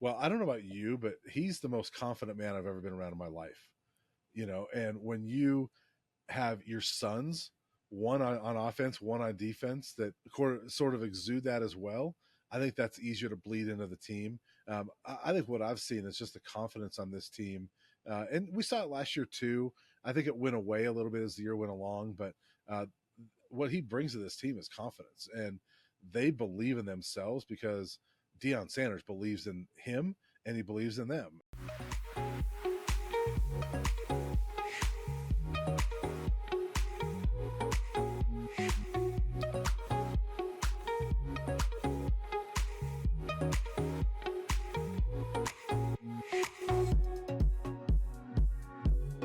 Well, I don't know about you, but he's the most confident man I've ever been around in my life. And when you have your sons, one on offense, one on defense, that sort of exude that as well, I think that's easier to bleed into the team. I think what I've seen is just the confidence on this team. And we saw it last year too. I think it went away a little bit as the year went along, but what he brings to this team is confidence. And they believe in themselves because Deion Sanders believes in him and he believes in them.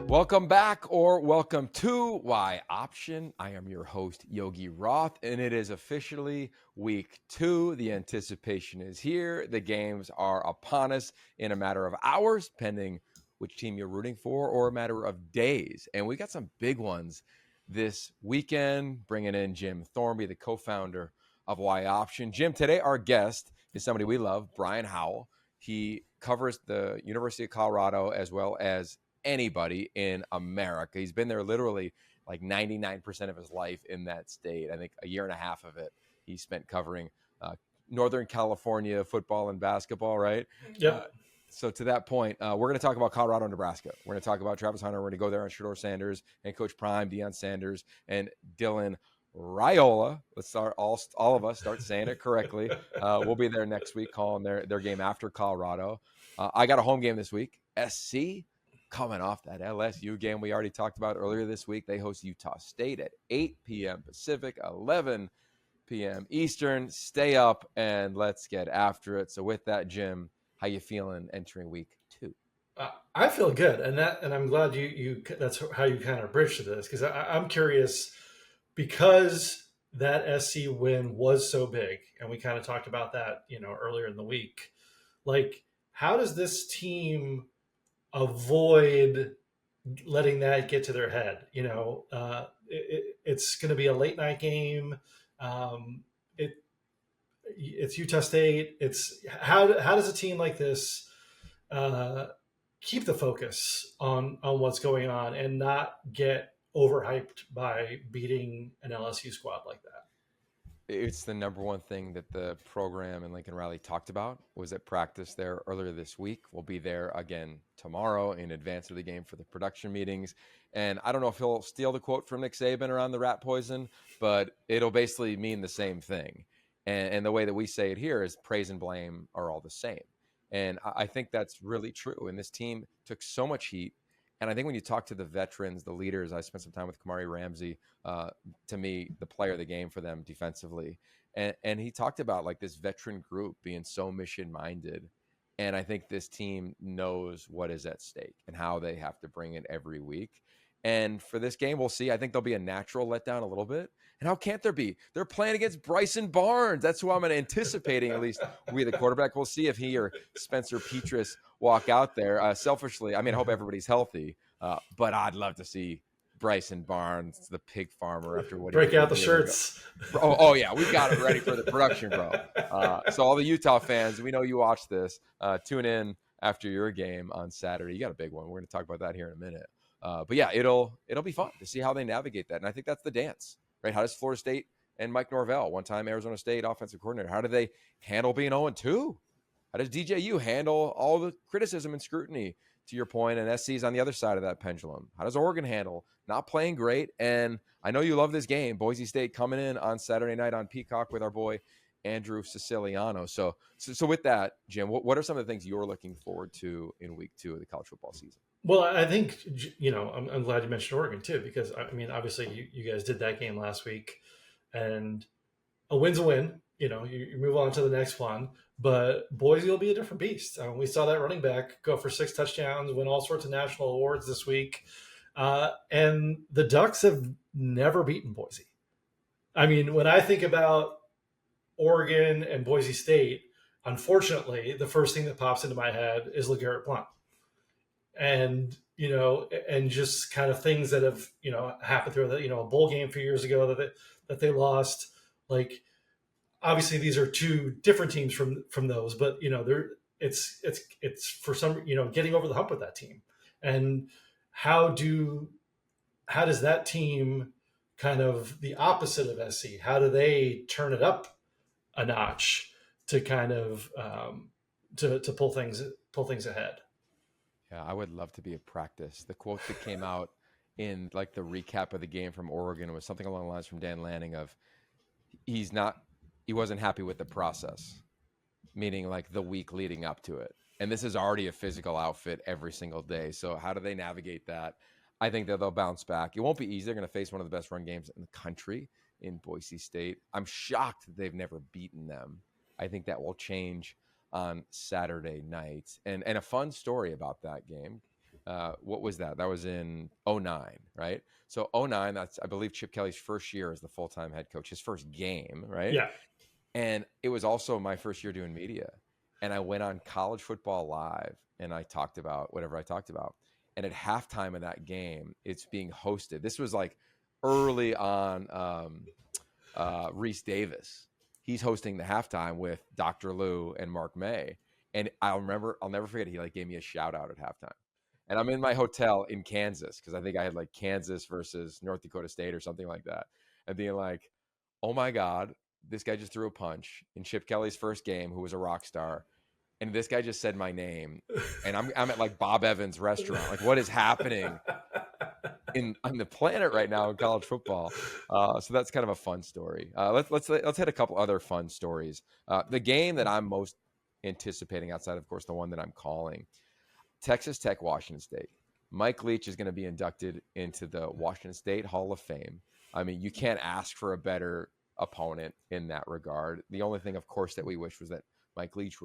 Welcome back, or welcome to Y Option. I am your host, Yogi Roth, and it is officially week 2. The anticipation is here. The games are upon us in a matter of hours, pending which team you're rooting for, or a matter of days. And we got some big ones this weekend, bringing in Jim Thornby, the co-founder of Y Option. Jim, today our guest is somebody we love, Brian Howell. He covers the University of Colorado as well as anybody in America. He's been there literally like 99% of his life in that state. I think a year and a half of it he spent covering Northern California football and basketball, right? Yep. So to that point, we're going to talk about Colorado, Nebraska. We're going to talk about Travis Hunter. We're going to go there on Shedeur Sanders and Coach Prime, Deion Sanders, and Dylan Raiola. Let's start all of us start saying it correctly. We'll be there next week calling their game after Colorado. I got a home game this week. SC coming off that LSU game we already talked about earlier this week. They host Utah State at 8 p.m. Pacific, 11 p.m. Eastern. Stay up and let's get after it. So with that, Jim, how you feeling entering week 2? I feel good, and I'm glad you that's how you kind of bridged to this, because I'm curious, because that SC win was so big, and we kind of talked about that earlier in the week. Like, how does this team avoid letting that get to their head? It's going to be a late night game. It's Utah State. It's how does a team like this keep the focus on what's going on and not get overhyped by beating an LSU squad like that? It's the number one thing that the program and Lincoln Riley talked about was at practice there earlier this week. We'll be there again tomorrow in advance of the game for the production meetings. And I don't know if he'll steal the quote from Nick Saban around the rat poison, but it'll basically mean the same thing. And the way that we say it here is praise and blame are all the same. And I think that's really true. And this team took so much heat. And I think when you talk to the veterans, the leaders, I spent some time with Kamari Ramsey, to me, the player of the game for them defensively. And he talked about like this veteran group being so mission minded. And I think this team knows what is at stake and how they have to bring it every week. And for this game, we'll see. I think there'll be a natural letdown a little bit. And how can't there be? They're playing against Bryson Barnes. That's who I'm anticipating, at least will be the quarterback. We'll see if he or Spencer Petras walk out there. Selfishly, I mean, I hope everybody's healthy. But I'd love to see Bryson Barnes, the pig farmer, after what break out the shirts. Oh, yeah, we got it ready for the production, bro. So all the Utah fans, we know you watch this. Tune in after your game on Saturday. You got a big one. We're going to talk about that here in a minute. But yeah, it'll be fun to see how they navigate that. And I think that's the dance, right? How does Florida State and Mike Norvell, one-time Arizona State offensive coordinator, how do they handle being 0-2? How does DJU handle all the criticism and scrutiny, to your point, and SC's on the other side of that pendulum? How does Oregon handle not playing great? And I know you love this game. Boise State coming in on Saturday night on Peacock with our boy Andrew Siciliano. So with that, Jim, what are some of the things you're looking forward to in week 2 of the college football season? Well, I think, I'm glad you mentioned Oregon too, because I mean, obviously you guys did that game last week, and a win's a win. You move on to the next one, but Boise will be a different beast. We saw that running back go for 6 touchdowns, win all sorts of national awards this week. And the Ducks have never beaten Boise. I mean, when I think about Oregon and Boise State, unfortunately, the first thing that pops into my head is LeGarrette Blount. And, and just kind of things that have, happened through the, a bowl game a few years ago that they lost. Like, obviously these are 2 different teams from those, but it's for some, getting over the hump with that team. And how does that team, kind of the opposite of SC, how do they turn it up a notch to kind of to pull things ahead? Yeah, I would love to be at practice. The quote that came out in like the recap of the game from Oregon was something along the lines from Dan Lanning of he wasn't happy with the process, meaning like the week leading up to it. And this is already a physical outfit every single day. So how do they navigate that? I think that they'll bounce back. It won't be easy. They're going to face one of the best run games in the country in Boise State. I'm shocked that they've never beaten them. I think that will change on Saturday night. And a fun story about that game. What was that? That was in 2009, right? So 2009, that's, I believe, Chip Kelly's first year as the full-time head coach, his first game, right? Yeah. And it was also my first year doing media. And I went on College Football Live and I talked about whatever I talked about. And at halftime of that game, it's being hosted. This was like early on Reese Davis. He's hosting the halftime with Dr. Lou and Mark May. And I'll never forget, he like gave me a shout out at halftime. And I'm in my hotel in Kansas because I think I had like Kansas versus North Dakota State or something like that. And being like, oh my God, this guy just threw a punch in Chip Kelly's first game, who was a rock star. And this guy just said my name. And I'm at like Bob Evans' restaurant. Like, what is happening on the planet right now in college football? So that's kind of a fun story. Let's hit a couple other fun stories. The game that I'm most anticipating, outside of course the one that I'm calling, Texas Tech, Washington State. Mike Leach is going to be inducted into the Washington State Hall of Fame. I mean, you can't ask for a better opponent in that regard. The only thing, of course, that we wish was that Mike Leach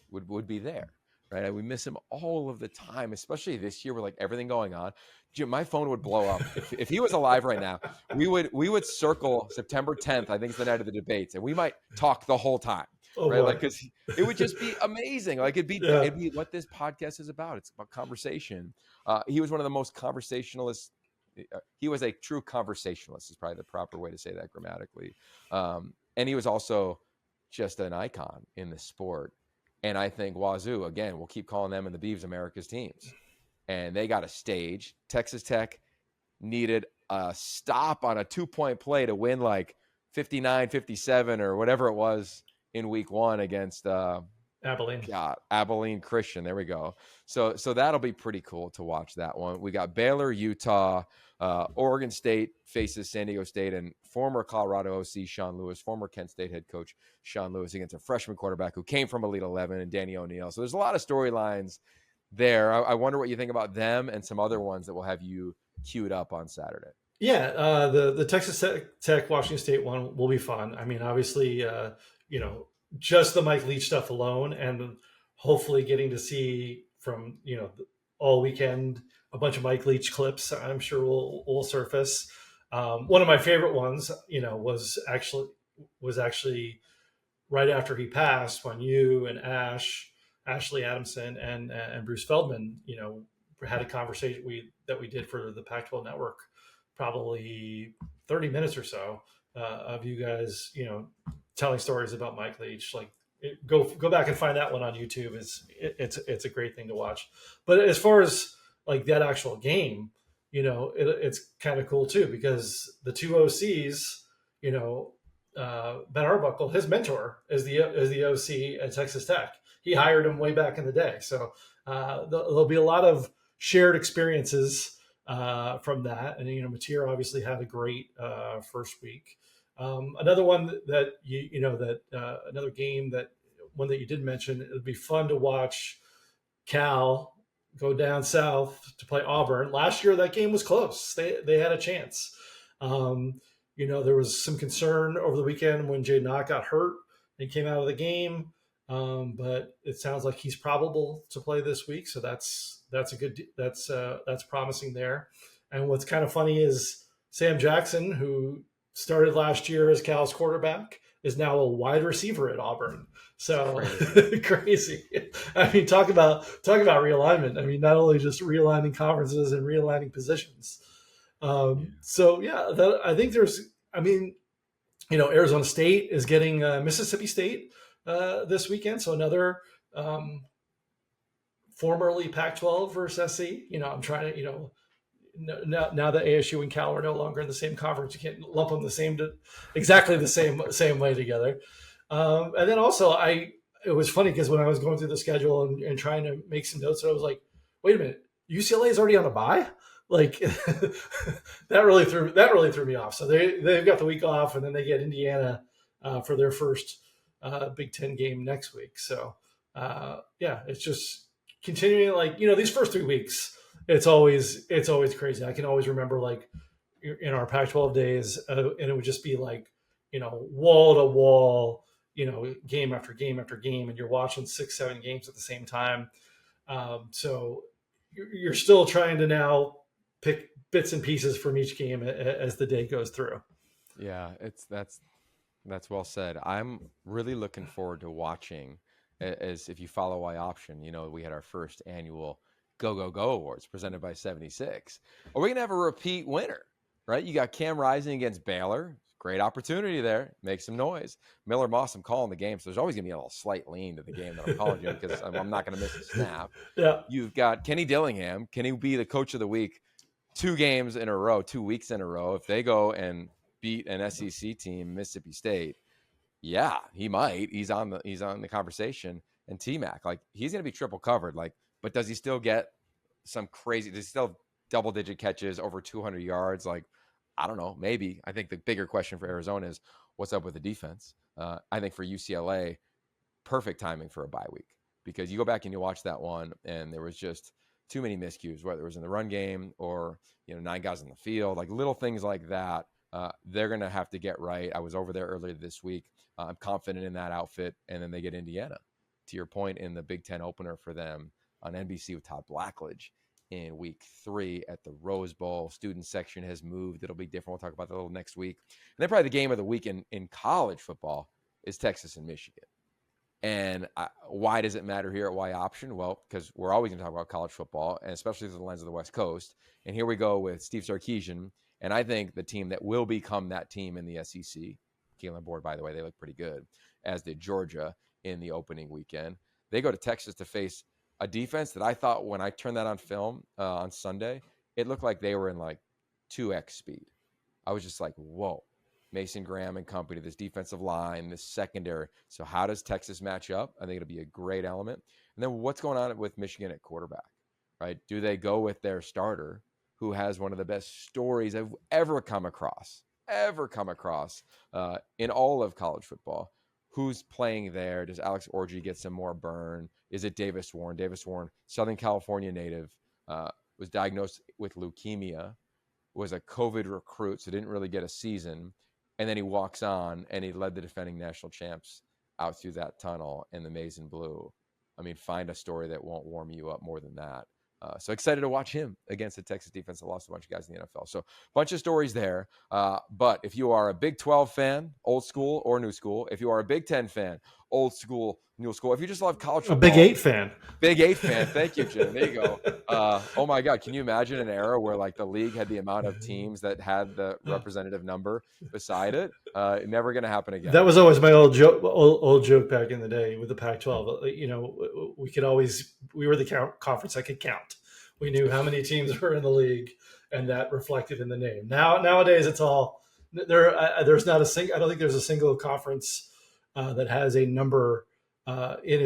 would be there, right? And we miss him all of the time, especially this year with like everything going on. Jim, my phone would blow up if he was alive right now. We would circle September 10th. I think it's the night of the debates, and we might talk the whole time. Oh, right? boy. Like, because it would just be amazing. Like it'd be what this podcast is about. It's about conversation. He was one of the most conversationalists. He was a true conversationalist is probably the proper way to say that grammatically. And he was also just an icon in the sport. And I think Wazoo, again, we'll keep calling them and the Beavs America's teams. And they got a stage. Texas Tech needed a stop on a 2-point play to win like 59-57 or whatever it was in week one against Abilene. Yeah, Abilene Christian. There we go. So that'll be pretty cool to watch that one. We got Baylor, Utah, Oregon State faces San Diego State, and former Colorado OC Sean Lewis, former Kent State head coach Sean Lewis against a freshman quarterback who came from Elite 11 and Danny O'Neal. So there's a lot of storylines there. I wonder what you think about them and some other ones that will have you queued up on Saturday. Yeah, the Texas Tech Washington State one will be fun. I mean, obviously, just the Mike Leach stuff alone, and hopefully getting to see from all weekend a bunch of Mike Leach clips. I'm sure will surface. One of my favorite ones, was actually right after he passed, when you and Ashley Adamson and Bruce Feldman, had a conversation that we did for the Pac-12 Network, probably 30 minutes or so of you guys, telling stories about Mike Leach. Like, go back and find that one on YouTube. It's a great thing to watch. But as far as like that actual game, it's kind of cool too, because the two OCs, Ben Arbuckle, his mentor is the OC at Texas Tech. He hired him way back in the day. So there'll be a lot of shared experiences from that. And, Mateer obviously had a great first week. Another one that another game that you did mention, it would be fun to watch Cal go down south to play Auburn. Last year, that game was close. They had a chance. There was some concern over the weekend when Jay Knott got hurt and came out of the game. But it sounds like he's probable to play this week. So that's promising there. And what's kind of funny is Sam Jackson, who started last year as Cal's quarterback, is now a wide receiver at Auburn. So crazy. I mean, talk about realignment. I mean, not only just realigning conferences and realigning positions. So yeah, I think Arizona State is getting Mississippi State this weekend. So another formerly Pac-12 versus SC. I'm trying to, now that ASU and Cal are no longer in the same conference, you can't lump them exactly the same way together. And then also it was funny because when I was going through the schedule and trying to make some notes, I was like, wait a minute, UCLA is already on a bye? Like that really threw me off. So they've got the week off, and then they get Indiana for their first Big Ten game next week. So it's just continuing, like, these first 3 weeks, it's always crazy. I can always remember, like, in our Pac-12 days, and it would just be like, wall to wall, game after game after game, and you're watching 6-7 games at the same time. So you're still trying to now pick bits and pieces from each game as the day goes through. Yeah, that's well said. I'm really looking forward to watching, as if you follow Y Option, we had our first annual Go Awards presented by 76. Are we going to have a repeat winner, right? You got Cam Rising against Baylor. Great opportunity there. Make some noise. Miller Moss, I'm calling the game, so there's always going to be a little slight lean to the game that I'm calling you because I'm not going to miss a snap. Yeah. You've got Kenny Dillingham. Can he be the coach of the week 2 weeks in a row? If they go and beat an SEC team, Mississippi State, yeah, he might. He's on the conversation. And T-Mac, like, he's going to be triple covered. Like, but does he still get some crazy? Does he still have double-digit catches over 200 yards? Like, I don't know. Maybe. I think the bigger question for Arizona is what's up with the defense. I think for UCLA, perfect timing for a bye week, because you go back and you watch that one, and there was just too many miscues, whether it was in the run game or 9 guys in the field, like little things like that. They're going to have to get right. I was over there earlier this week. I'm confident in that outfit. And then they get Indiana, to your point, in the Big Ten opener for them on NBC with Todd Blackledge in week 3 at the Rose Bowl. Student section has moved. It'll be different. We'll talk about that a little next week. And then probably the game of the week in college football is Texas and Michigan. And why does it matter here at Y Option? Well, because we're always going to talk about college football, and especially through the lens of the West Coast. And here we go with Steve Sarkisian. And I think the team that will become that team in the SEC, Keelan Board, by the way, they look pretty good, as did Georgia in the opening weekend. They go to Texas to face a defense that I thought, when I turned that on film on Sunday, it looked like they were in like 2x speed. I was just like, whoa, Mason Graham and company, this defensive line, this secondary. So how does Texas match up? I think it'll be a great element. And then what's going on with Michigan at quarterback, right? Do they go with their starter, who has one of the best stories I've ever come across in all of college football? Who's playing there? Does Alex Orji get some more burn? Is it Davis Warren? Davis Warren, Southern California native, was diagnosed with leukemia, was a COVID recruit, so didn't really get a season. And then he walks on, and he led the defending national champs out through that tunnel in the maize and blue. I mean, find a story that won't warm you up more than that. So excited to watch him against the Texas defense that lost a bunch of guys in the NFL. So bunch of stories there. But if you are a Big 12 fan, old school or new school, if you are a Big 10 fan, old school, new school, if you just love college football. A Big 8 fan. Big 8 fan. Thank you, Jim. There you go. Oh, my God. Can you imagine an era where, like, the league had the amount of teams that had the representative number beside it? Never going to happen again. That was always my old joke back in the day with the Pac-12. You know, we were the conference that could count. We knew how many teams were in the league, and that reflected in the name. Nowadays, it's all there's not a I don't think there's a single conference that has a number in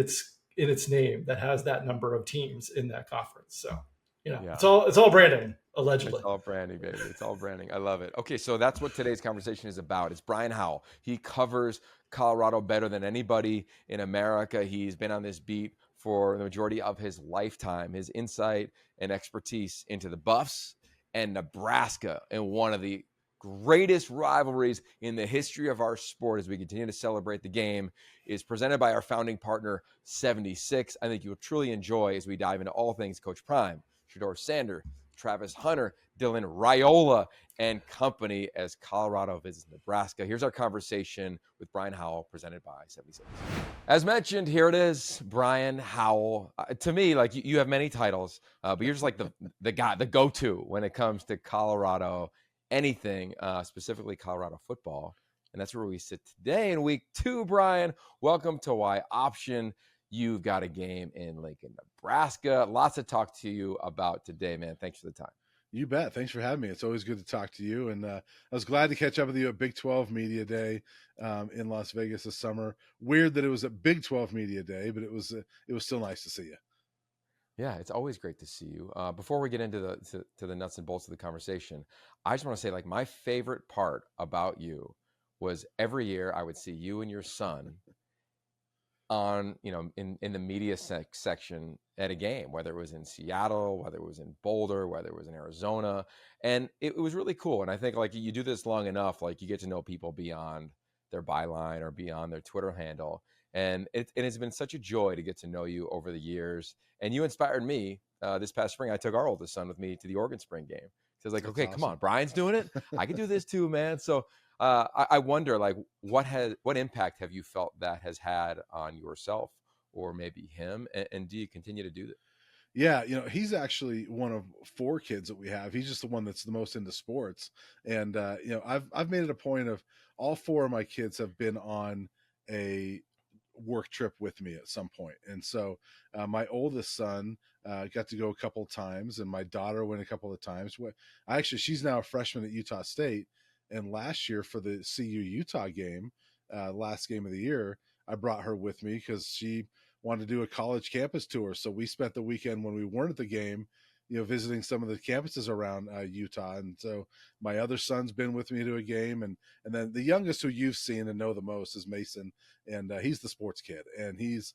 its name that has that number of teams in that conference. So, it's all branding, allegedly. It's all branding, baby. It's all branding. I love it. Okay, so that's what today's conversation is about. It's Brian Howell. He covers Colorado better than anybody in America. He's been on this beat for the majority of his lifetime. His insight and expertise into the Buffs and Nebraska, and one of the greatest rivalries in the history of our sport as we continue to celebrate the game, is presented by our founding partner, 76. I think you'll truly enjoy as we dive into all things Coach Prime, Shedeur Sanders, Travis Hunter, Dylan Raiola, and company as Colorado visits Nebraska. Here's our conversation with Brian Howell, presented by 76. As mentioned, here it is, Brian Howell. To me, like, you have many titles, but you're just like the guy, the go-to when it comes to Colorado, anything, specifically Colorado football. And that's where we sit today in week 2, Brian. Welcome to Y Option. You've got a game in Lincoln, Nebraska. Lots to talk to you about today, man. Thanks for the time. You bet. Thanks for having me. It's always good to talk to you. And I was glad to catch up with you at Big 12 Media Day in Las Vegas this summer. Weird that it was a Big 12 Media Day, but it was still nice to see you. Yeah, it's always great to see you. Before we get into the nuts and bolts of the conversation, I just want to say, like, my favorite part about you was every year I would see you and your son on, in the media section at a game, whether it was in Seattle, whether it was in Boulder, whether it was in Arizona. And it was really cool. And I think, like, you do this long enough, like, you get to know people beyond their byline or beyond their Twitter handle. And it has been such a joy to get to know you over the years. And you inspired me this past spring. I took our oldest son with me to the Oregon Spring game. So I was like, That's okay, awesome. come on, Brian's doing it. I can do this too, man. So I wonder, like, what impact have you felt that has had on yourself or maybe him? And do you continue to do that? Yeah, he's actually one of 4 kids that we have. He's just the one that's the most into sports. And I've made it a point of all 4 of my kids have been on a work trip with me at some point. And so my oldest son got to go a couple of times, and my daughter went a couple of times. She's now a freshman at Utah State. And last year for the CU Utah game, last game of the year, I brought her with me because she wanted to do a college campus tour. So we spent the weekend when we weren't at the game, visiting some of the campuses around Utah. And so my other son's been with me to a game. And then the youngest who you've seen and know the most is Mason. And he's the sports kid. And he's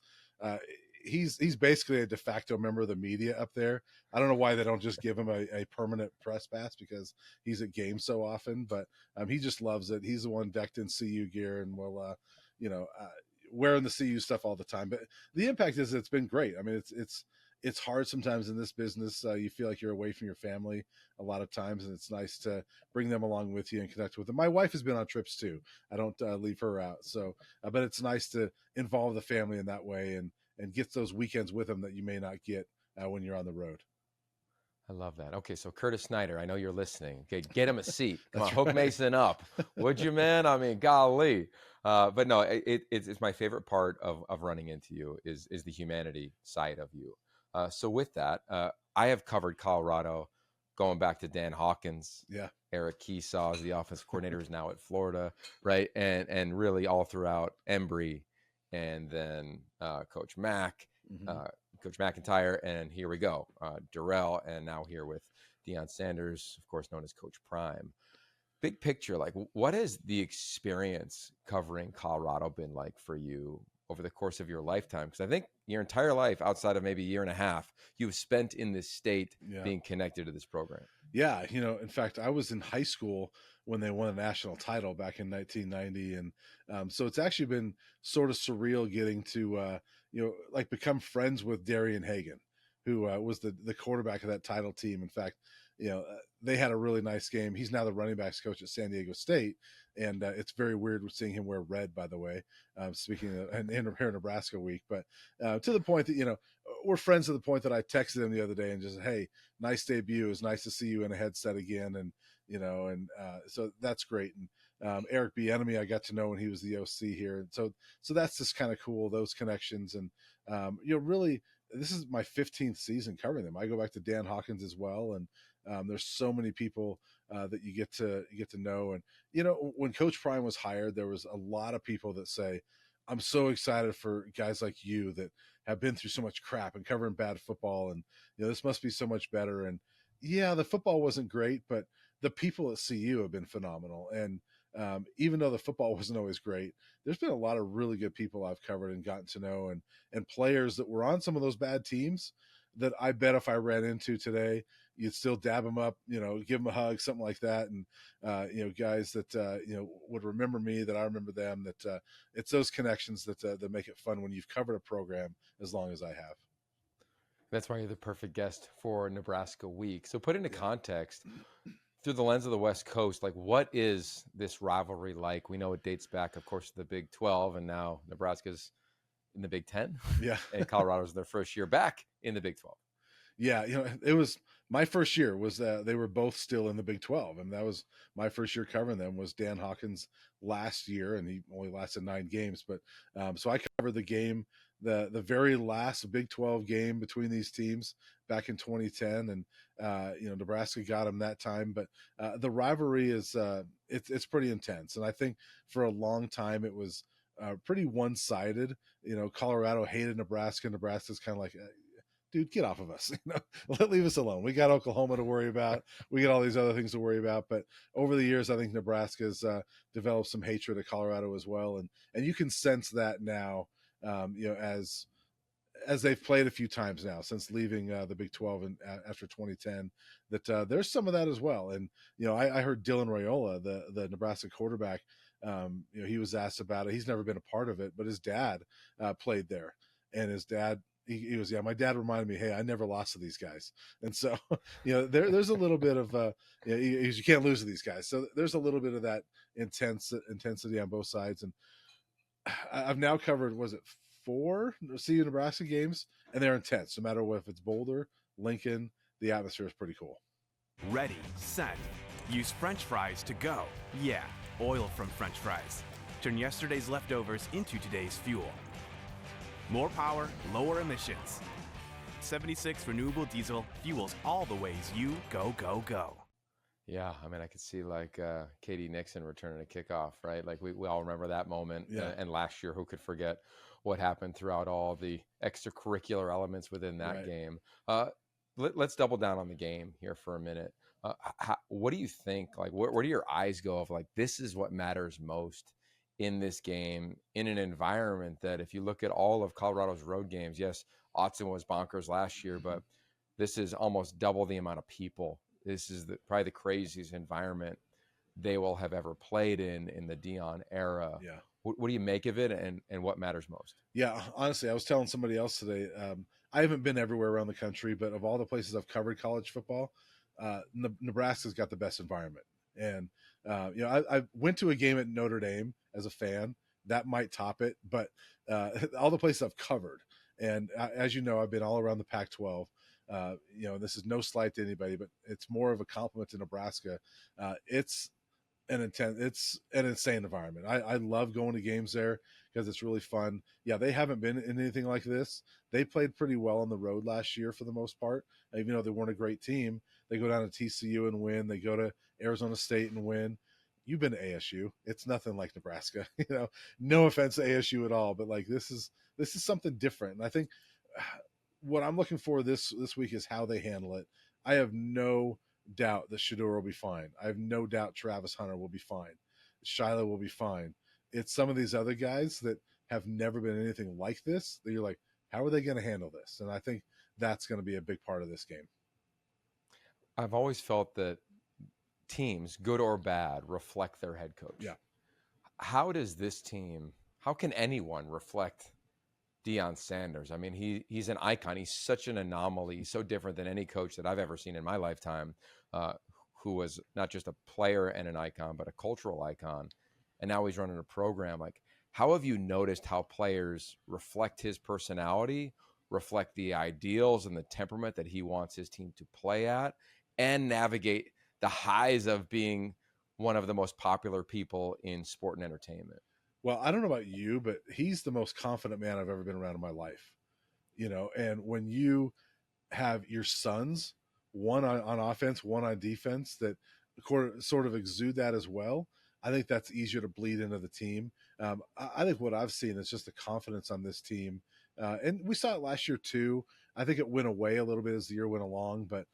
basically a de facto member of the media up there. I don't know why they don't just give him a permanent press pass because he's at games so often, but he just loves it. He's the one decked in CU gear and will, wearing the CU stuff all the time. But the impact is it's been great. I mean, it's hard sometimes in this business. You feel like you're away from your family a lot of times, and it's nice to bring them along with you and connect with them. My wife has been on trips too. I don't leave her out. So, but it's nice to involve the family in that way and get those weekends with them that you may not get when you're on the road. I love that. Okay, so Curtis Snyder, I know you're listening. Okay, get him a seat. Come on, That's hook right. Mason up. Would you, man? I mean, golly. But no, it's my favorite part of running into you is the humanity side of you. So with that, I have covered Colorado going back to Dan Hawkins. Yeah. Eric Keesaw is the offensive coordinator, is now at Florida, right? And really all throughout Embry, and then Coach Mack, Coach McIntyre, and here we go, Durrell, and now here with Deion Sanders, of course, known as Coach Prime. Big picture, like, what has the experience covering Colorado been like for you over the course of your lifetime? Because I think your entire life, outside of maybe a year and a half, you've spent in this state being connected to this program. Yeah, in fact, I was in high school when they won a national title back in 1990, and so it's actually been sort of surreal getting to like become friends with Darian Hagan, who was the quarterback of that title team. In fact, they had a really nice game. He's now the running backs coach at San Diego State, and it's very weird seeing him wear red, by the way, speaking of in Nebraska week. But to the point that, we're friends to the point that I texted him the other day and just said, hey, nice debut. It's nice to see you in a headset again. And, so that's great. And Eric Bieniemy, I got to know when he was the OC here. And so that's just kind of cool, those connections. And, really, this is my 15th season covering them. I go back to Dan Hawkins as well. And there's so many people that you get to know. And, when Coach Prime was hired, there was a lot of people that say, I'm so excited for guys like you that have been through so much crap and covering bad football. And, this must be so much better. And yeah, the football wasn't great, but the people at CU have been phenomenal. And even though the football wasn't always great, there's been a lot of really good people I've covered and gotten to know, and players that were on some of those bad teams that I bet if I ran into today, you'd still dab them up, give them a hug, something like that. And, guys that, would remember me, that I remember them, that it's those connections that make it fun when you've covered a program as long as I have. That's why you're the perfect guest for Nebraska week. So put into context, through the lens of the West Coast, like, what is this rivalry like? We know it dates back, of course, to the Big 12, and now Nebraska's in the Big 10. Yeah. And Colorado's their first year back in the Big 12. Yeah, it was my first year was they were both still in the Big 12, and that was my first year covering them. Was Dan Hawkins last year, and he only lasted 9 games. But so I covered the game the very last Big 12 game between these teams back in 2010, and Nebraska got them that time. But the rivalry is it's pretty intense, and I think for a long time it was pretty one-sided. Colorado hated Nebraska. Nebraska's kind of like, dude, get off of us. Leave us alone. We got Oklahoma to worry about. We got all these other things to worry about. But over the years, I think Nebraska's developed some hatred of Colorado as well, and you can sense that now. As they've played a few times now since leaving the Big 12 after 2010, that there's some of that as well. And I heard Dylan Raiola, the Nebraska quarterback. He was asked about it. He's never been a part of it, but his dad played there, and his dad. He was, my dad reminded me, hey, I never lost to these guys. And so, there's a little bit of, you can't lose to these guys. So there's a little bit of that intensity on both sides. And I've now covered, was it 4 CU Nebraska games? And they're intense. No matter what, if it's Boulder, Lincoln, the atmosphere is pretty cool. Ready, set. Use French fries to go. Yeah, oil from French fries. Turn yesterday's leftovers into today's fuel. More power, lower emissions. 76 renewable diesel fuels all the ways you go, go, go. Yeah, I mean, I could see like Katie Nixon returning a kickoff, right? Like we all remember that moment. Yeah. And last year, who could forget what happened throughout all the extracurricular elements within that Right. game? Let's double down on the game here for a minute. What do you think? Like, where do your eyes go of like, this is what matters most in this game, in an environment that if you look at all of Colorado's road games, yes, Autzen was bonkers last year, but this is almost double the amount of people. This is probably the craziest environment they will have ever played in the Deion era. Yeah. What do you make of it, and what matters most? Yeah, honestly, I was telling somebody else today, I haven't been everywhere around the country, but of all the places I've covered college football, Nebraska's got the best environment. And, I went to a game at Notre Dame as a fan. That might top it, but all the places I've covered. And as you know, I've been all around the Pac-12. This is no slight to anybody, but it's more of a compliment to Nebraska. It's an insane environment. I love going to games there because it's really fun. Yeah, they haven't been in anything like this. They played pretty well on the road last year for the most part. Even though they weren't a great team, they go down to TCU and win. They go to Arizona State and win. You've been to ASU. It's nothing like Nebraska. No offense to ASU at all, but like this is something different. And I think what I'm looking for this week is how they handle it. I have no doubt that Shedeur will be fine. I have no doubt Travis Hunter will be fine. Shiloh will be fine. It's some of these other guys that have never been anything like this that you're like, how are they going to handle this? And I think that's going to be a big part of this game. I've always felt that teams, good or bad, reflect their head coach. Yeah. How can anyone reflect Deion Sanders? I mean, he's an icon. He's such an anomaly. He's so different than any coach that I've ever seen in my lifetime, who was not just a player and an icon, but a cultural icon. And now he's running a program. Like, how have you noticed how players reflect his personality, reflect the ideals and the temperament that he wants his team to play at, and navigate the highs of being one of the most popular people in sport and entertainment? Well, I don't know about you, but he's the most confident man I've ever been around in my life. And when you have your sons, one on offense, one on defense, that sort of exude that as well, I think that's easier to bleed into the team. I think what I've seen is just the confidence on this team. And we saw it last year too. I think it went away a little bit as the year went along, but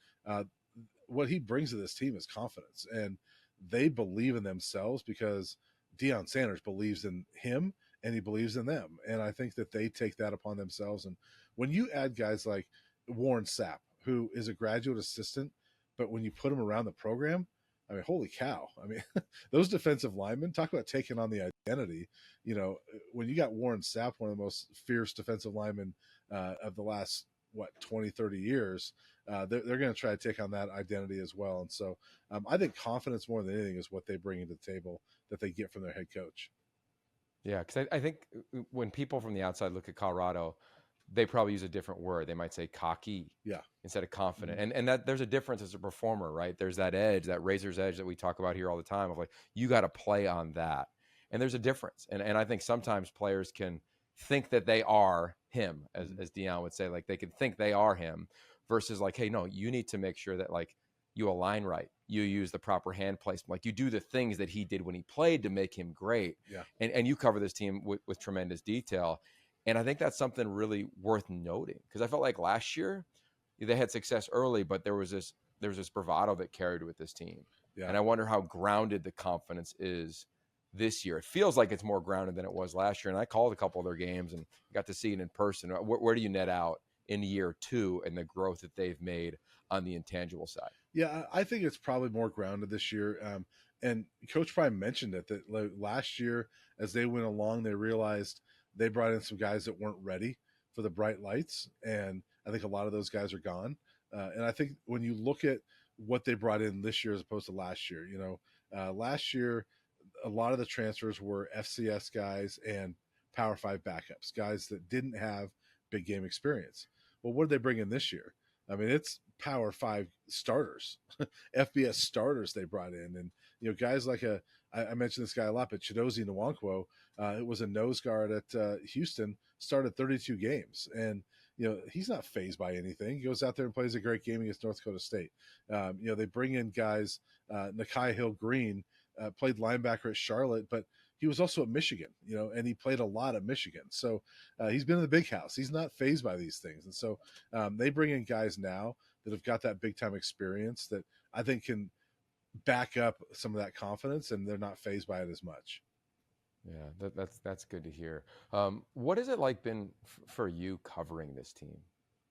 what he brings to this team is confidence. And they believe in themselves because Deion Sanders believes in him and he believes in them. And I think that they take that upon themselves. And when you add guys like Warren Sapp, who is a graduate assistant, but when you put him around the program, I mean, holy cow. I mean, those defensive linemen, talk about taking on the identity. When you got Warren Sapp, one of the most fierce defensive linemen of the last, 20, 30 years, they're going to try to take on that identity as well. And so I think confidence more than anything is what they bring into the table that they get from their head coach. Yeah, because I think when people from the outside look at Colorado, they probably use a different word. They might say cocky instead of confident. Mm-hmm. And that there's a difference as a performer, right? There's that edge, that razor's edge that we talk about here all the time of like, you got to play on that. And there's a difference. And I think sometimes players can think that they are him, as Deion would say, like they could think they are him, versus like, hey, no, you need to make sure that like you align right, you use the proper hand placement, like you do the things that he did when he played to make him great. Yeah. And you cover this team with tremendous detail. And I think that's something really worth noting, because I felt like last year they had success early, but there was this bravado that carried with this team. Yeah. And I wonder how grounded the confidence is this year. It feels like it's more grounded than it was last year. And I called a couple of their games and got to see it in person. Where do you net out in year 2 and the growth that they've made on the intangible side? Yeah, I think it's probably more grounded this year. And Coach Prime mentioned it, that last year, as they went along, they realized they brought in some guys that weren't ready for the bright lights. And I think a lot of those guys are gone. And I think when you look at what they brought in this year as opposed to last year, last year, a lot of the transfers were FCS guys and Power 5 backups, guys that didn't have big game experience. Well, what did they bring in this year? I mean, it's Power 5 starters, FBS starters they brought in. And, guys like I mentioned this guy a lot, but Chidozie Nwankwo, it was a nose guard at Houston, started 32 games. And, he's not fazed by anything. He goes out there and plays a great game against North Dakota State. They bring in guys, Nakai Hill-Green, played linebacker at Charlotte, but he was also at Michigan, and he played a lot at Michigan. So he's been in the big house. He's not fazed by these things. And so they bring in guys now that have got that big time experience that I think can back up some of that confidence, and they're not fazed by it as much. Yeah, that's good to hear. What has it like been for you covering this team?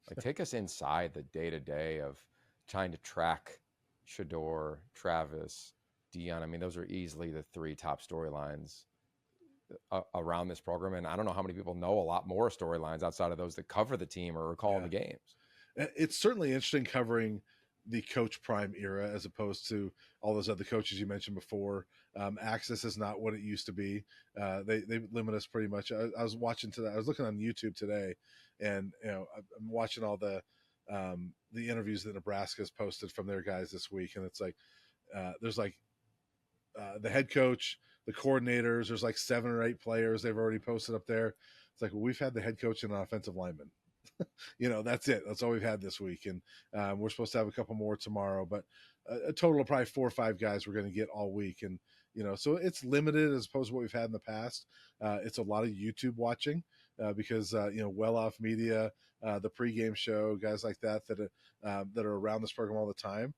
Like, take us inside the day-to-day of trying to track Shedeur, Travis, Deion. I mean, those are easily the 3 top storylines around this program. And I don't know how many people know a lot more storylines outside of those that cover the team or recall the games. It's certainly interesting covering the Coach Prime era as opposed to all those other coaches you mentioned before. Access is not what it used to be. They limit us pretty much. I was watching today. I was looking on YouTube today, and I'm watching all the interviews that Nebraska has posted from their guys this week, and it's like there's like the head coach, the coordinators. There's like 7 or 8 players they've already posted up there. It's like, well, we've had the head coach and an offensive lineman. That's it. That's all we've had this week. And we're supposed to have a couple more tomorrow, but a total of probably 4 or 5 guys we're going to get all week. And, so it's limited as opposed to what we've had in the past. It's a lot of YouTube watching because, Well Off Media, the pregame show, guys like that are around this program all the time.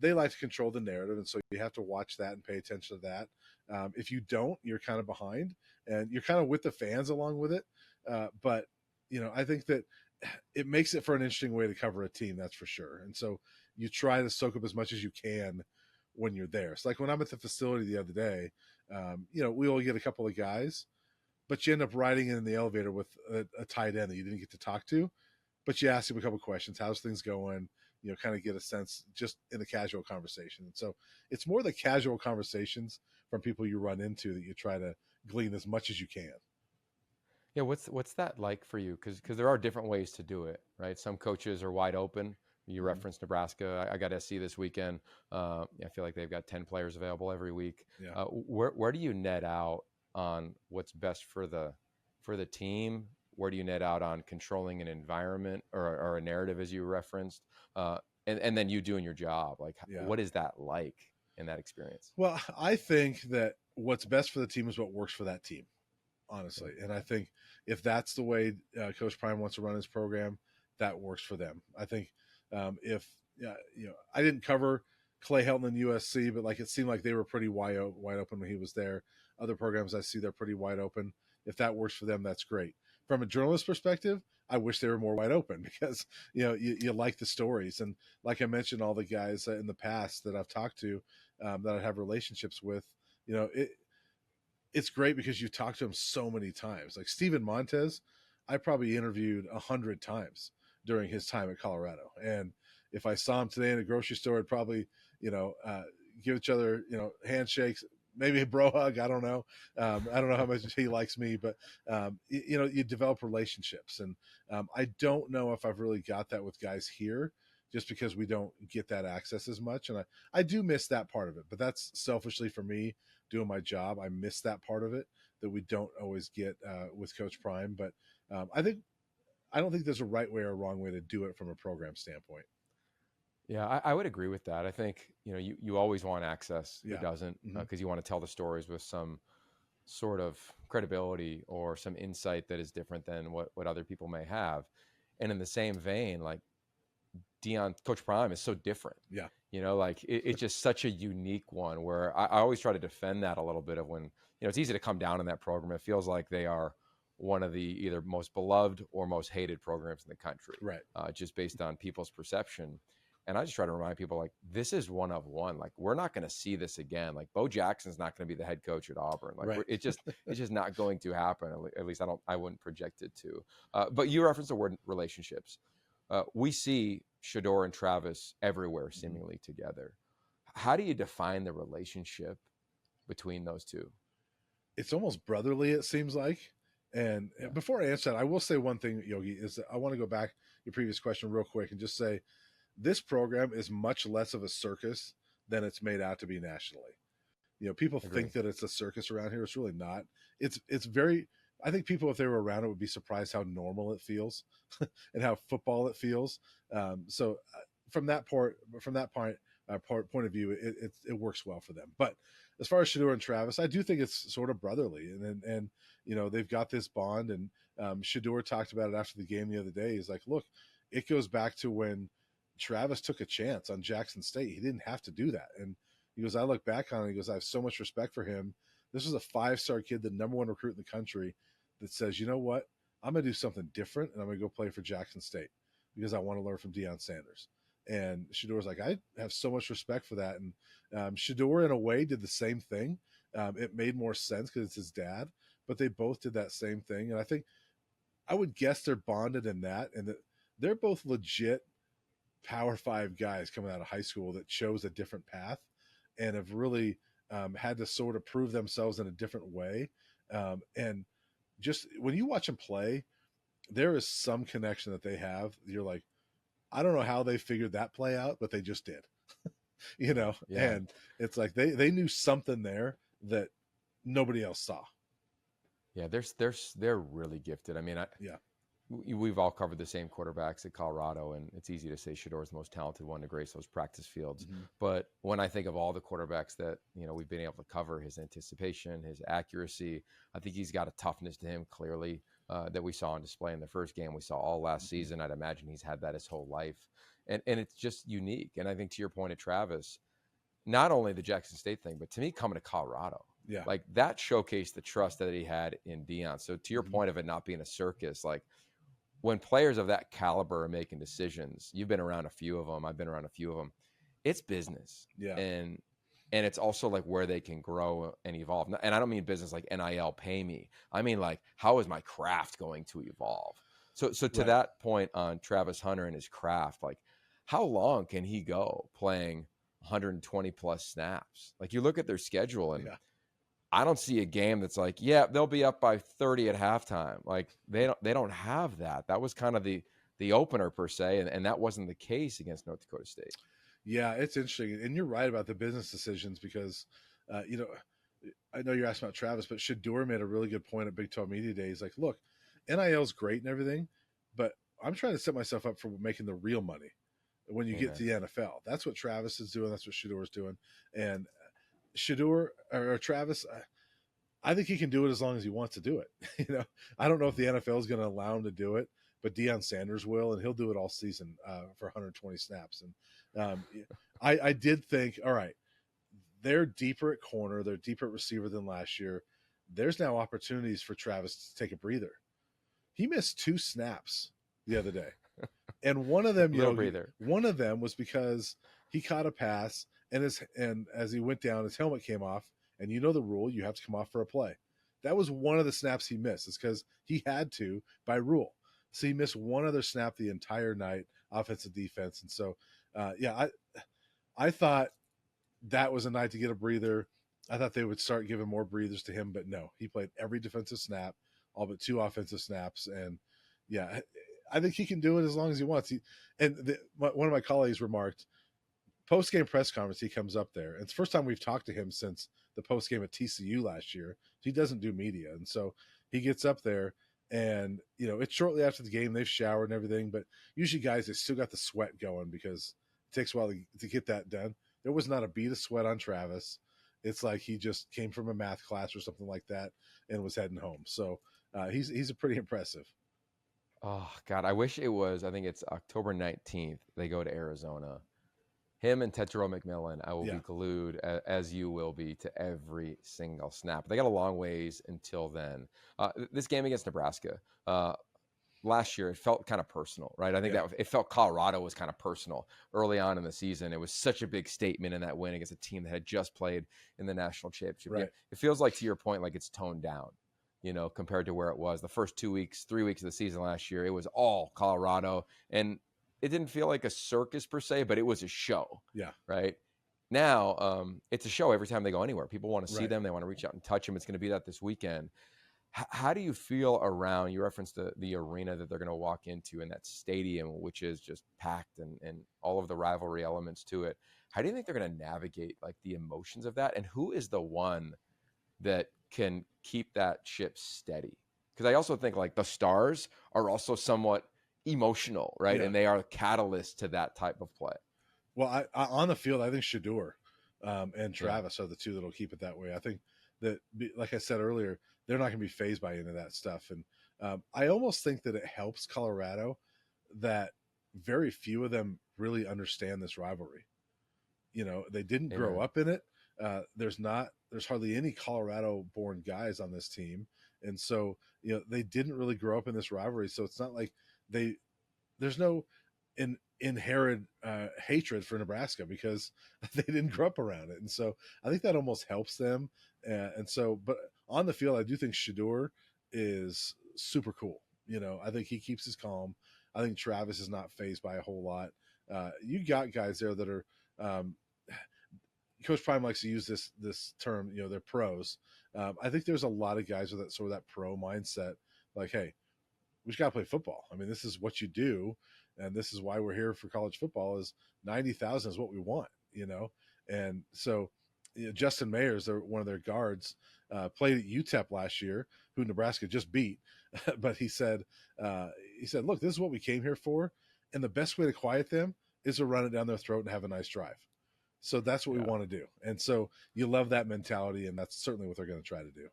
They like to control the narrative. And so you have to watch that and pay attention to that. If you don't, you're kind of behind, and you're kind of with the fans along with it. But I think that it makes it for an interesting way to cover a team, that's for sure. And so you try to soak up as much as you can when you're there. It's like when I'm at the facility the other day, we only get a couple of guys, but you end up riding in the elevator with a tight end that you didn't get to talk to, but you ask him a couple of questions. How's things going? Kind of get a sense just in the casual conversation. And so it's more the casual conversations from people you run into that you try to glean as much as you can. Yeah, what's that like for you? Because there are different ways to do it, right? Some coaches are wide open. You referenced Nebraska. I got SC this weekend. I feel like they've got 10 players available every week. Yeah. Where do you net out on what's best for the team? Where do you net out on controlling an environment or a narrative, as you referenced? And then you doing your job. Like, what is that like in that experience? Well, I think that what's best for the team is what works for that team, honestly. And I think if that's the way Coach Prime wants to run his program, that works for them. I think I didn't cover Clay Helton and USC, but like it seemed like they were pretty wide open when he was there. Other programs I see, they're pretty wide open. If that works for them, that's great. From a journalist perspective, I wish they were more wide open because, you like the stories. And like I mentioned, all the guys in the past that I've talked to that I have relationships with, it's great because you talk to them so many times. Like Steven Montez, I probably interviewed 100 times during his time at Colorado. And if I saw him today in a grocery store, I'd probably, give each other, handshakes, maybe a bro hug. I don't know. I don't know how much he likes me, but, you develop relationships. And I don't know if I've really got that with guys here just because we don't get that access as much. And I do miss that part of it, but that's selfishly for me doing my job. I miss that part of it. that we don't always get with Coach Prime. But I don't think there's a right way or a wrong way to do it from a program standpoint. Yeah, I would agree with that. I think, you always want access. Yeah. Who doesn't? Mm-hmm. Because you want to tell the stories with some sort of credibility or some insight that is different than what other people may have. And in the same vein, like Coach Prime is so different. Yeah. It's just such a unique one where I always try to defend that a little bit of when, it's easy to come down in that program. It feels like they are one of the either most beloved or most hated programs in the country. Right. Just based on people's perception. And I just try to remind people, like, this is one of one. Like, we're not going to see this again. Like, Bo Jackson's not going to be the head coach at Auburn. Like, right. it's just not going to happen. At least I wouldn't project it to. But you referenced the word relationships. We see Shedeur and Travis everywhere, seemingly together. How do you define the relationship between those two? It's almost brotherly, it seems like. And before I answer that, I will say one thing, Yogi, is that I want to go back to your previous question real quick and just say, this program is much less of a circus than it's made out to be nationally. People think that it's a circus around here. It's really not. It's very, I think people, if they were around it, would be surprised how normal it feels and how football it feels. So from that point of view, it works well for them. But as far as Shedeur and Travis, I do think it's sort of brotherly, and they've got this bond. And Shedeur talked about it after the game the other day. He's like, look, it goes back to when Travis took a chance on Jackson State. He didn't have to do that. And he goes, I look back on it, he goes, I have so much respect for him. This was a 5-star kid, the number 1 recruit in the country, that says, you know what? I'm going to do something different, and I'm going to go play for Jackson State because I want to learn from Deion Sanders. And Shedeur's like, I have so much respect for that. And Shedeur, in a way, did the same thing. It made more sense because it's his dad, but they both did that same thing. And I think I would guess they're bonded in that, and that they're both legit Power 5 guys coming out of high school that chose a different path and have really had to sort of prove themselves in a different way. And just when you watch them play, there is some connection that they have. You're like, I don't know how they figured that play out, but they just did, Yeah. And it's like they knew something there that nobody else saw. Yeah, they're really gifted. I mean, we've all covered the same quarterbacks at Colorado, and it's easy to say Shedeur is the most talented one to grace those practice fields. Mm-hmm. But when I think of all the quarterbacks that we've been able to cover, his anticipation, his accuracy, I think he's got a toughness to him clearly that we saw on display in the first game. We saw all last season. I'd imagine he's had that his whole life, and it's just unique. And I think to your point at Travis, not only the Jackson State thing, but to me coming to Colorado. Yeah, like that showcased the trust that he had in Deion. So to your point of it not being a circus, like when players of that caliber are making decisions, you've been around a few of them. I've been around a few of them. It's business. Yeah. And it's also like where they can grow and evolve. And I don't mean business like NIL pay me. I mean, like, how is my craft going to evolve? So to that point on Travis Hunter and his craft, like how long can he go playing 120 plus snaps? Like you look at their schedule and I don't see a game that's like, they'll be up by 30 at halftime. Like they don't have that. That was kind of the opener per se, and that wasn't the case against North Dakota State. Yeah, it's interesting, and you're right about the business decisions because, I know you're asking about Travis, but Shedeur made a really good point at Big 12 Media Day. He's like, look, NIL is great and everything, but I'm trying to set myself up for making the real money when you get to the NFL. That's what Travis is doing. That's what Shedeur is doing, and Shedeur or Travis, I think he can do it as long as he wants to do it. I don't know if the NFL is going to allow him to do it, but Deion Sanders will, and he'll do it all season for 120 snaps. And I did think, all right, they're deeper at corner, they're deeper at receiver than last year. There's now opportunities for Travis to take a breather. He missed 2 snaps the other day, and one of them, one of them was because he caught a pass. And as he went down, his helmet came off. And you know the rule, you have to come off for a play. That was one of the snaps he missed. It's because he had to by rule. So he missed one other snap the entire night, offensive defense. And so, I thought that was a night to get a breather. I thought they would start giving more breathers to him. But no, he played every defensive snap, all but 2 offensive snaps. And, I think he can do it as long as he wants. One of my colleagues remarked, post-game press conference, he comes up there. It's the first time we've talked to him since the post-game at TCU last year. He doesn't do media. And so he gets up there, and, it's shortly after the game. They've showered and everything, but usually guys, they still got the sweat going because it takes a while to get that done. There was not a bead of sweat on Travis. It's like he just came from a math class or something like that and was heading home. So he's a pretty impressive. Oh, God, I wish it was. I think it's October 19th. They go to Arizona. Him and Tetero McMillan, I will be glued, as you will be, to every single snap. They got a long ways until then. This game against Nebraska, last year, it felt kind of personal, right? I think that it felt Colorado was kind of personal early on in the season. It was such a big statement in that win against a team that had just played in the national championship. Right. It feels like, to your point, like it's toned down, compared to where it was the first 3 weeks of the season last year. It was all Colorado, and it didn't feel like a circus per se, but it was a show. Yeah. Right. Now, it's a show every time they go anywhere. People want to see Right. them. They want to reach out and touch them. It's going to be that this weekend. How do you feel around, you referenced the arena that they're going to walk into, in that stadium, which is just packed, and all of the rivalry elements to it? How do you think they're going to navigate like the emotions of that? And who is the one that can keep that ship steady? Because I also think like the Stars are also somewhat emotional, right? Yeah. And they are catalysts to that type of play. Well, I on the field, I think Shedeur and Travis are the two that'll keep it that way. I think that, like I said earlier, they're not going to be fazed by any of that stuff. And I almost think that it helps Colorado that very few of them really understand this rivalry. They didn't grow up in it. There's hardly any Colorado-born guys on this team. And so, they didn't really grow up in this rivalry. So it's not like there's no inherent hatred for Nebraska because they didn't grow up around it. And so I think that almost helps them. But on the field, I do think Shedeur is super cool. I think he keeps his calm. I think Travis is not fazed by a whole lot. You got guys there that are, Coach Prime likes to use this term, they're pros. I think there's a lot of guys with that sort of that pro mindset. Like, hey, we just got to play football. I mean, this is what you do. And this is why we're here for college football. Is 90,000 is what we want, And so Justin Mayers, one of their guards, played at UTEP last year, who Nebraska just beat. But he said, look, this is what we came here for. And the best way to quiet them is to run it down their throat and have a nice drive. So that's what we want to do. And so you love that mentality, and that's certainly what they're going to try to do.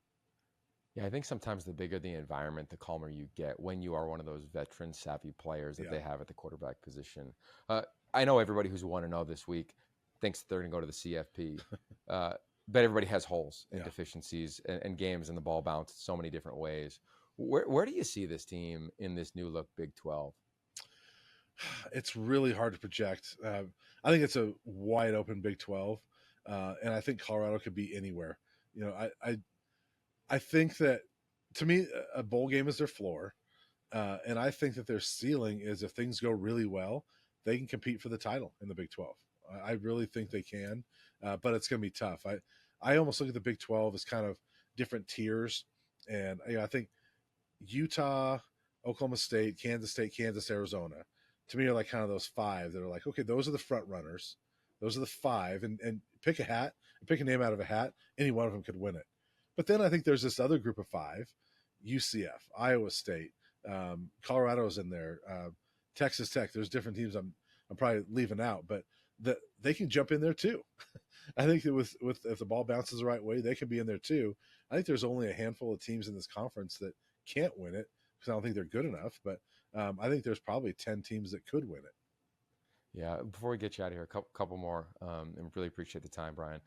Yeah, I think sometimes the bigger the environment, the calmer you get when you are one of those veteran savvy players that they have at the quarterback position. I know everybody who's 1-0 this week thinks they're going to go to the CFP, but everybody has holes and deficiencies and games, and the ball bounces so many different ways. Where do you see this team in this new look Big 12? It's really hard to project. I think it's a wide open Big 12, and I think Colorado could be anywhere. I think that, to me, a bowl game is their floor, and I think that their ceiling is, if things go really well, they can compete for the title in the Big 12. I really think they can, but it's going to be tough. I almost look at the Big 12 as kind of different tiers, and I think Utah, Oklahoma State, Kansas, Arizona, to me are like kind of those five that are like, okay, those are the front runners. Those are the five, and pick a name out of a hat. Any one of them could win it. But then I think there's this other group of five: UCF, Iowa State, Colorado's in there, Texas Tech. There's different teams I'm probably leaving out, but they can jump in there too. I think that with if the ball bounces the right way, they can be in there too. I think there's only a handful of teams in this conference that can't win it because I don't think they're good enough. But I think there's probably 10 teams that could win it. Yeah. Before we get you out of here, a couple more, and really appreciate the time, Brian.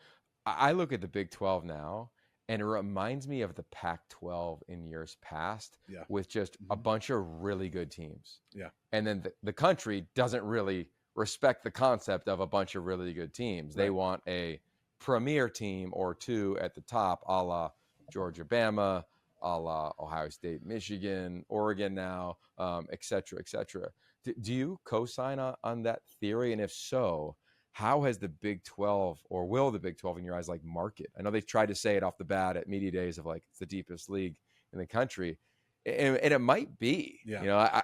I look at the Big 12 now, and it reminds me of the Pac-12 in years past, with just a bunch of really good teams. Yeah. And then the country doesn't really respect the concept of a bunch of really good teams. They want a premier team or two at the top, a la Georgia, Bama, a la Ohio State, Michigan, Oregon now, et cetera, et cetera. Do you co-sign on that theory? And if so, how has the Big 12, or will the Big 12 in your eyes, like, market? I know they've tried to say it off the bat at media days of like it's the deepest league in the country, and it might be.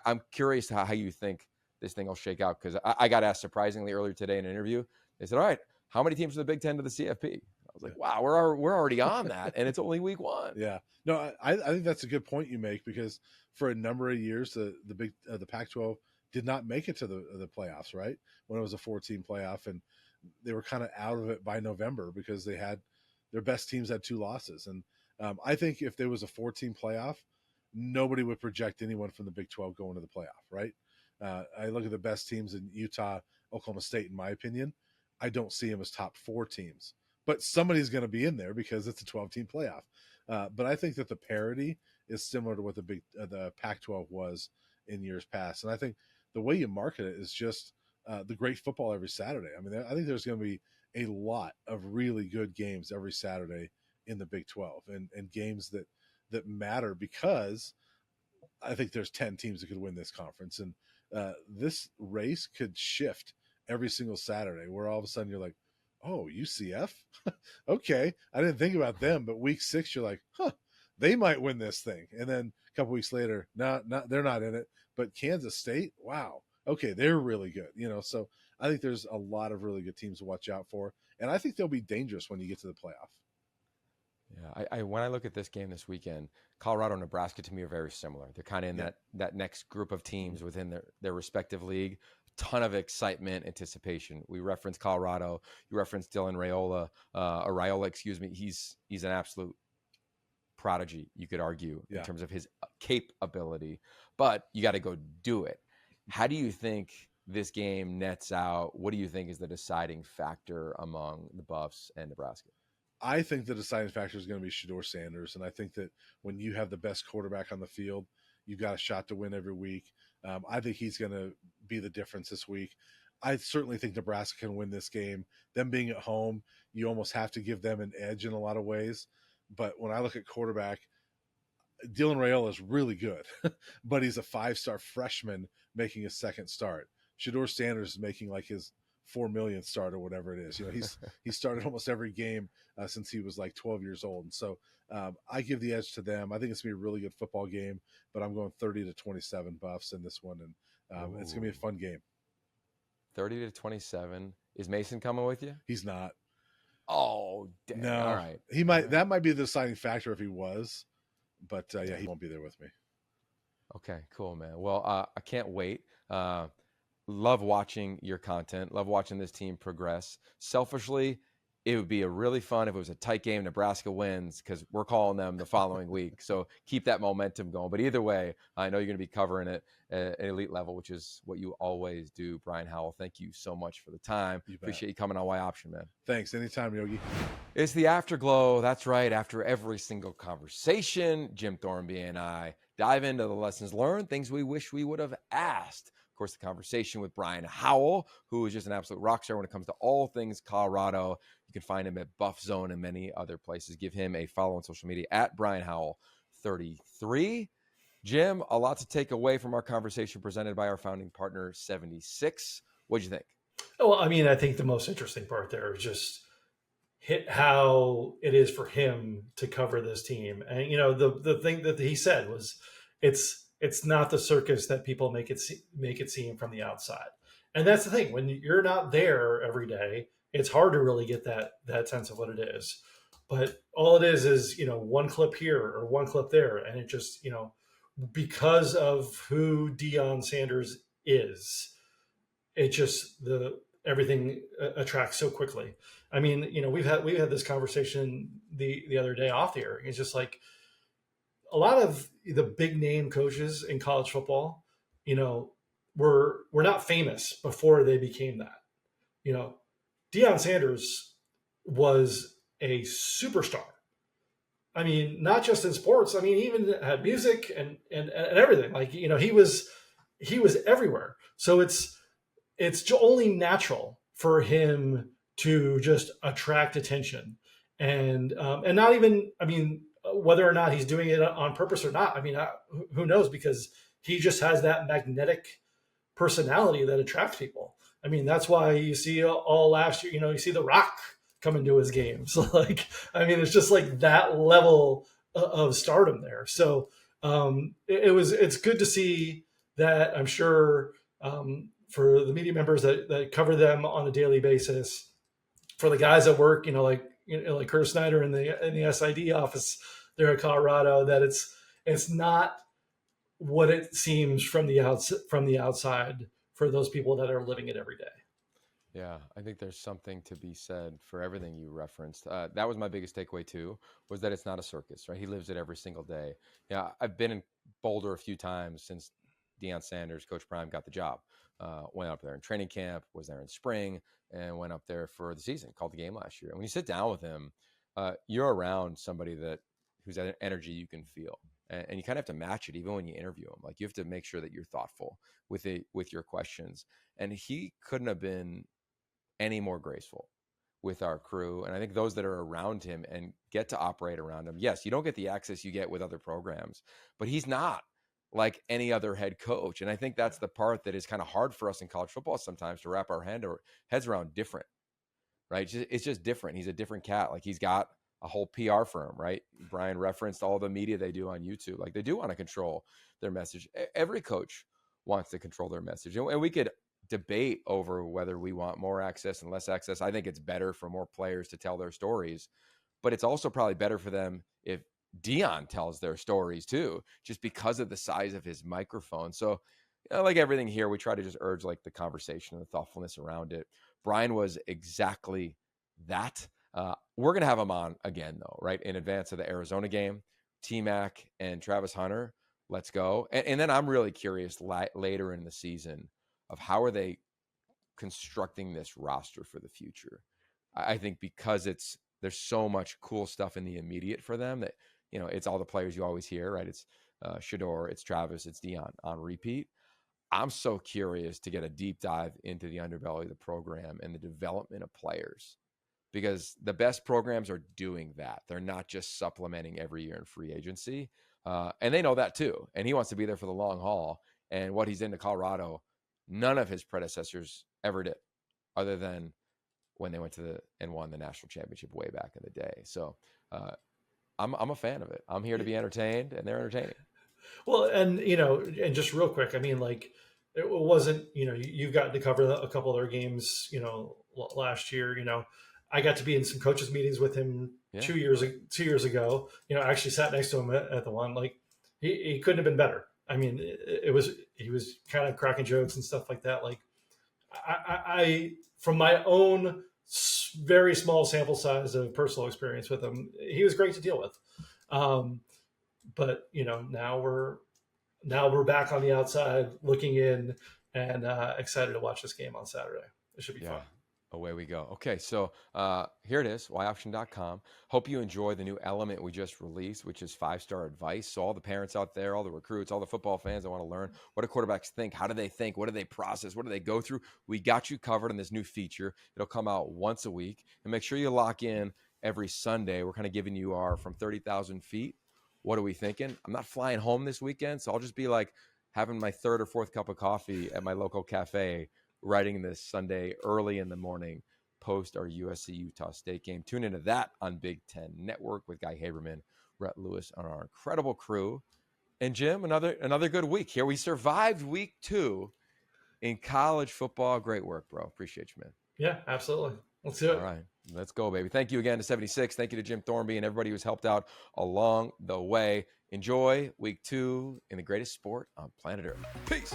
I'm curious how you think this thing will shake out, because I got asked surprisingly earlier today in an interview, They said, all right, how many teams from the Big Ten to the CFP? I was like, wow, we're already on that, and it's only week 1. Yeah, no, I think that's a good point you make, because for a number of years the Pac-12 did not make it to the playoffs, right? When it was a 4-team playoff, and they were kind of out of it by November because they had their best teams had 2 losses, and I think if there was a 4-team playoff, nobody would project anyone from the Big 12 going to the playoff, right? I look at the best teams in Utah, Oklahoma State, in my opinion. I don't see them as top 4 teams, but somebody's going to be in there because it's a 12-team playoff. But I think that the parity is similar to what the Pac-12 was in years past. And I think the way you market it is just the great football every Saturday. I mean, I think there's going to be a lot of really good games every Saturday in the Big 12, and games that matter, because I think there's 10 teams that could win this conference. And this race could shift every single Saturday, where all of a sudden you're like, oh, UCF? Okay, I didn't think about them. But week 6, you're like, they might win this thing. And then a couple weeks later, they're not in it. But Kansas State, wow, okay, they're really good. So I think there's a lot of really good teams to watch out for. And I think they'll be dangerous when you get to the playoff. Yeah, when I look at this game this weekend, Colorado and Nebraska to me are very similar. They're kind of in that next group of teams within their respective league. Ton of excitement, anticipation. We referenced Colorado. You referenced Dylan Raiola, excuse me. He's an absolute prodigy, you could argue, in terms of his capability. But you got to go do it. How do you think this game nets out? What do you think is the deciding factor among the Buffs and Nebraska? I think the deciding factor is going to be Shedeur Sanders. And I think that when you have the best quarterback on the field, you've got a shot to win every week. I think he's going to be the difference this week. I certainly think Nebraska can win this game. Them being at home, you almost have to give them an edge in a lot of ways. But when I look at quarterback, Dylan Raiola is really good, but he's a 5-star freshman making his second start. Shedeur Sanders is making like his 4 millionth start or whatever it is. He started almost every game since he was like 12 years old. And so I give the edge to them. I think it's going to be a really good football game, but I'm going 30-27 Buffs in this one. And it's going to be a fun game. 30-27. Is Mason coming with you? He's not. Oh, damn. No. All right. That might be the deciding factor if he was, but he won't be there with me. Okay, cool, man. Well, I can't wait. Love watching your content. Love watching this team progress. Selfishly, it would be a really fun if it was a tight game. Nebraska wins, because we're calling them the following week. So keep that momentum going. But either way, I know you're going to be covering it at an elite level, which is what you always do. Brian Howell, thank you so much for the time. Appreciate you coming on Y Option, man. Thanks. Anytime, Yogi. It's the Afterglow. That's right. After every single conversation, Jim Thornby and I dive into the lessons learned, things we wish we would have asked. Of course, the conversation with Brian Howell, who is just an absolute rock star when it comes to all things Colorado. You can find him at Buffzone and many other places. Give him a follow on social media at Brian Howell 33. Jim, a lot to take away from our conversation presented by our founding partner, 76. What'd you think? Well, I mean, I think the most interesting part there is just how it is for him to cover this team. And, the thing that he said was it's not the circus that people make it seem from the outside. And that's the thing. When you're not there every day, it's hard to really get that sense of what it is. But all it is one clip here or one clip there. And it just, because of who Deion Sanders is, it just, everything attracts so quickly. I mean, we've had this conversation the other day off the air. It's just like, a lot of the big name coaches in college football, were not famous before they became that. Deion Sanders was a superstar. I mean, not just in sports. I mean, he even had music and everything. Like, he was everywhere. So it's only natural for him to just attract attention and not even, I mean, whether or not he's doing it on purpose or not, I mean, who knows? Because he just has that magnetic personality that attracts people. I mean, that's why you see all last year, you see The Rock coming to his games. Like, I mean, it's just like that level of stardom there. So it's good to see that. I'm sure for the media members that cover them on a daily basis, for the guys that work, like Curtis Snyder in the SID office there at Colorado, that it's not what it seems from the outside for those people that are living it every day. Yeah, I think there's something to be said for everything you referenced. That was my biggest takeaway too, was that it's not a circus, right? He lives it every single day. Yeah, I've been in Boulder a few times since Deion Sanders, Coach Prime, got the job. Went up there in training camp, was there in spring, and went up there for the season, called the game last year. And when you sit down with him, you're around somebody whose energy you can feel. And you kind of have to match it even when you interview him. Like, you have to make sure that you're thoughtful with your questions. And he couldn't have been any more graceful with our crew. And I think those that are around him and get to operate around him, yes, you don't get the access you get with other programs, but he's not like any other head coach. And I think that's the part that is kind of hard for us in college football sometimes to wrap our heads around. Different, right? It's just different. He's a different cat. Like, he's got a whole PR firm, right? Brian referenced all the media they do on YouTube. Like, they do want to control their message. Every coach wants to control their message. And we could debate over whether we want more access and less access. I think it's better for more players to tell their stories, but it's also probably better for them if Deion tells their stories too, just because of the size of his microphone. So, like everything here, we try to just urge like the conversation and the thoughtfulness around it. Brian was exactly that. We're going to have him on again though, right? In advance of the Arizona game, T-Mac and Travis Hunter, let's go. And then I'm really curious later in the season of how are they constructing this roster for the future. I think because there's so much cool stuff in the immediate for them that, it's all the players you always hear, right? It's Shedeur, it's Travis, it's Deion on repeat. I'm so curious to get a deep dive into the underbelly of the program and the development of players, because the best programs are doing that. They're not just supplementing every year in free agency. And they know that too. And he wants to be there for the long haul. And what he's into Colorado, none of his predecessors ever did, other than when they went and won the national championship way back in the day. So I'm a fan of it. I'm here to be entertained, and they're entertaining. Well, and and just real quick, I mean, like, it wasn't, you've gotten to cover a couple of their games, last year. I got to be in some coaches meetings with him 2 years ago. I actually sat next to him at the one. Like, he couldn't have been better. I mean, he was kind of cracking jokes and stuff like that. Like, I from my own very small sample size of personal experience with him, he was great to deal with. But now we're back on the outside looking in, and excited to watch this game on Saturday. It should be fun. Away we go. Okay, so here it is, yoption.com. Hope you enjoy the new element we just released, which is 5-star advice. So all the parents out there, all the recruits, all the football fans that want to learn what do quarterbacks think, how do they think, what do they process, what do they go through, we got you covered in this new feature. It'll come out once a week. And make sure you lock in every Sunday. We're kind of giving you our from 30,000 feet. What are we thinking? I'm not flying home this weekend, so I'll just be like having my third or fourth cup of coffee at my local cafe, writing this Sunday early in the morning, post our USC-Utah State game. Tune into that on Big Ten Network with Guy Haberman, Rhett Lewis, and our incredible crew. And Jim, another good week here. We survived week 2 in college football. Great work, bro. Appreciate you, man. Yeah, absolutely. Let's do it. All right. Let's go, baby. Thank you again to 76. Thank you to Jim Thornby and everybody who's helped out along the way. Enjoy week 2 in the greatest sport on planet Earth. Peace.